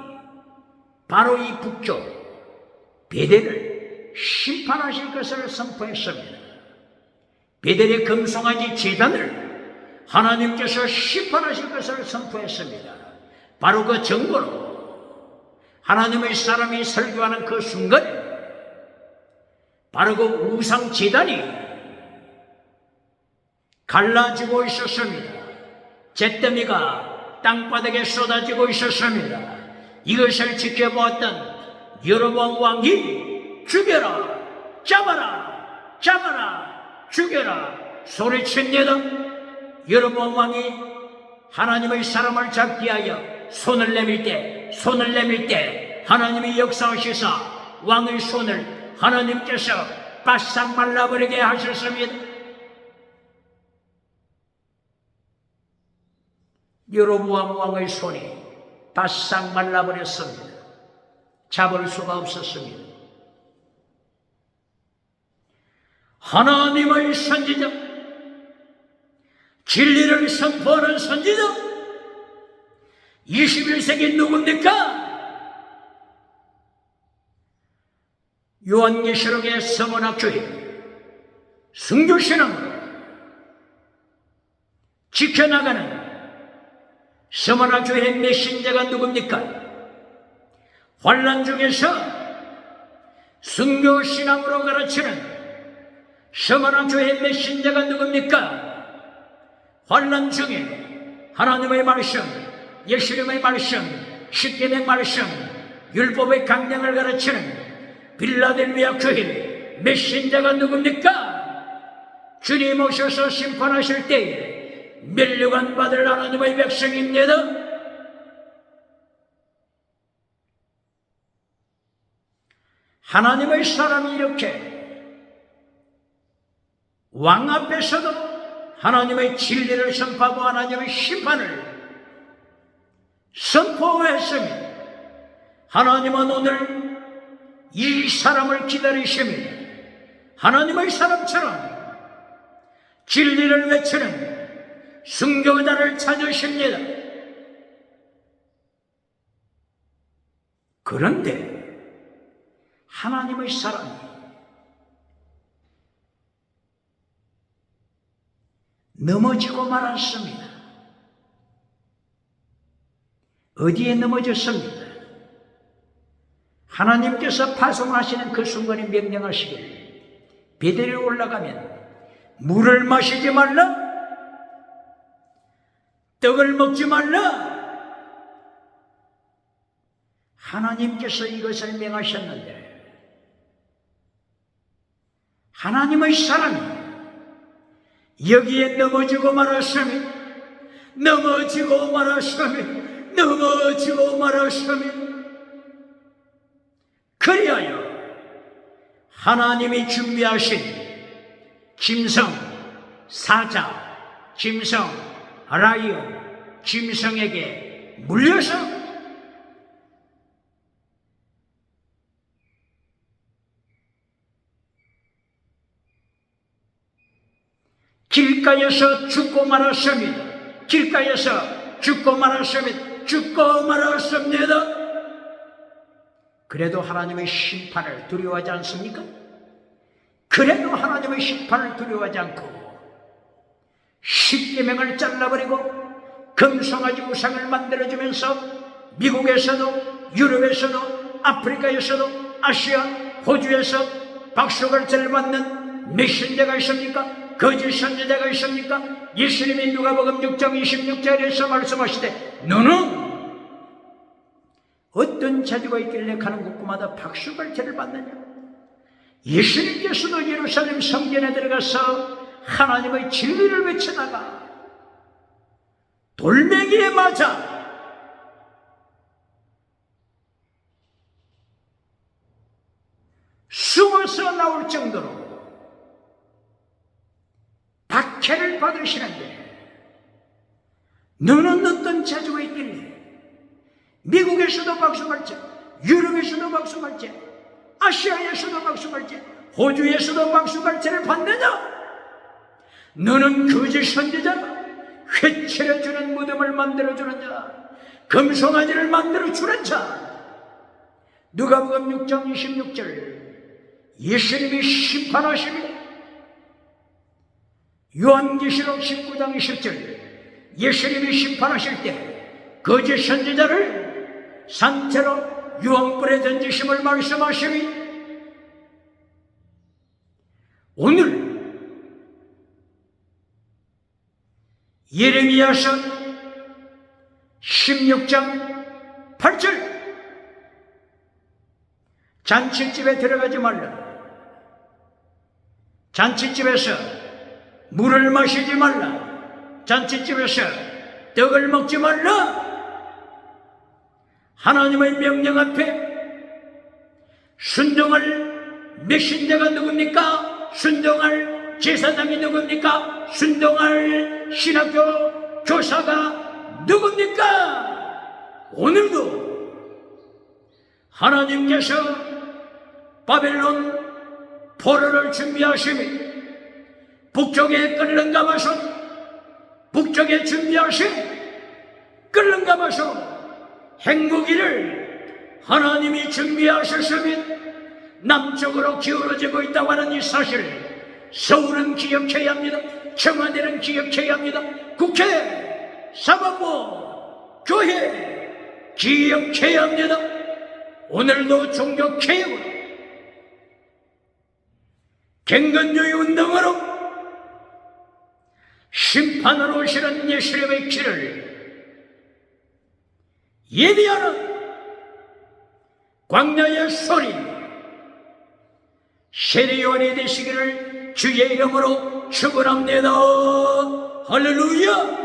바로 이 북쪽 베델을 심판하실 것을 선포했습니다. 베델의 금송아지 제단을 하나님께서 심판하실 것을 선포했습니다. 바로 그 정보로 하나님의 사람이 설교하는 그 순간에 바로 그 우상 제단이 갈라지고 있었습니다. 잿더미가 땅바닥에 쏟아지고 있었습니다. 이것을 지켜보았던 여로보암 왕이 죽여라, 잡아라, 잡아라, 죽여라 소리칩니다. 여로보암 왕이 하나님의 사람을 잡기 위하여 손을 내밀 때 하나님이 역사하시사 왕의 손을 하나님께서 바싹 말라버리게 하셨습니다. 여로보암 왕의 손이 바싹 말라버렸습니다. 잡을 수가 없었습니다. 하나님의 선지자, 진리를 선포하는 선지자, 21세기 누굽니까? 요한계시록의 서문학교회 순교신앙으로 지켜나가는 서문학교회 메신저가 누굽니까? 환난 중에서 순교신앙으로 가르치는 서문학교회 메신저가 누굽니까? 환난 중에 하나님의 말씀, 예수님의 말씀, 십계명의 말씀, 율법의 강령을 가르치는 빌라델비아 교회 메신저가 누굽니까? 주님 오셔서 심판하실 때에 멸류관 받을 하나님의 백성입니다. 하나님의 사람이 이렇게 왕 앞에서도 하나님의 진리를 선포하고 하나님의 심판을 선포했습니다. 하나님은 오늘 이 사람을 기다리십니다. 하나님의 사람처럼 진리를 외치는 순교자를 찾으십니다. 그런데 하나님의 사람이 넘어지고 말았습니다. 어디에 넘어졌습니까? 하나님께서 파송하시는 그 순간에 명령하시길 베델에 올라가면 물을 마시지 말라, 떡을 먹지 말라. 하나님께서 이것을 명하셨는데 하나님의 사람이 여기에 넘어지고 말았으니 넘어지고 말았으니 그리하여 하나님이 준비하신 짐승 사자, 짐승 라이언, 짐승에게 물려서 길가에서 죽고 말았습니다. 길가에서 죽고 말았습니다. 그래도 하나님의 심판을 두려워하지 않습니까? 그래도 하나님의 심판을 두려워하지 않고 십계명을 잘라버리고 금송아지 우상을 만들어주면서 미국에서도 유럽에서도 아프리카에서도 아시아 호주에서 박수갈채를 받는 메신저가 있습니까? 거짓 선지자가 있습니까? 예수님이 누가복음 6장 26절에서 말씀하시되 너는 어떤 자주가 있길래 가는 곳마다 박수갈채를 받느냐? 예수님께서도 예루살렘 성전에 들어가서 하나님의 진리를 외치다가 돌멩이에 맞아 숨어서 나올 정도로 박해를 받으시는데 너는 어떤 자주가 있길래 미국에서도 박수갈채, 유럽에서도 박수갈채, 아시아에서도 박수갈채, 호주에서도 박수갈채를 받느냐? 너는 거짓 선지자가 회칠해주는 무덤을 만들어주는 자, 금송아지를 만들어주는 자. 누가복음 6장 26절 예수님이 심판하십니다. 요한계시록 19장 20절 예수님이 심판하실 때 거짓 선지자를 산채로 유황불에 던지심을 말씀하시니 오늘 예레미야서 16장 8절. 잔치집에 들어가지 말라. 잔치집에서 물을 마시지 말라. 잔치집에서 떡을 먹지 말라. 하나님의 명령 앞에 순종할 메신저가 누굽니까? 순종할 제사장이 누굽니까? 순종할 신학교 교사가 누굽니까? 오늘도 하나님께서 바벨론 포로를 준비하시며 북쪽에 끌는가마서 북쪽에 준비하신 끌는가마서 행복이를 하나님이 준비하셨으면 남쪽으로 기울어지고 있다고 하는 이 사실을 서울은 기억해야 합니다. 청와대는 기억해야 합니다. 국회, 사법부, 교회 기억해야 합니다. 오늘도 종교개혁으로 갱건주의 운동으로 심판으로 오시는 예수님의 길을 예비하는 광야의 소리 세례요한이 되시기를 주의 이름으로 축원합니다. 할렐루야.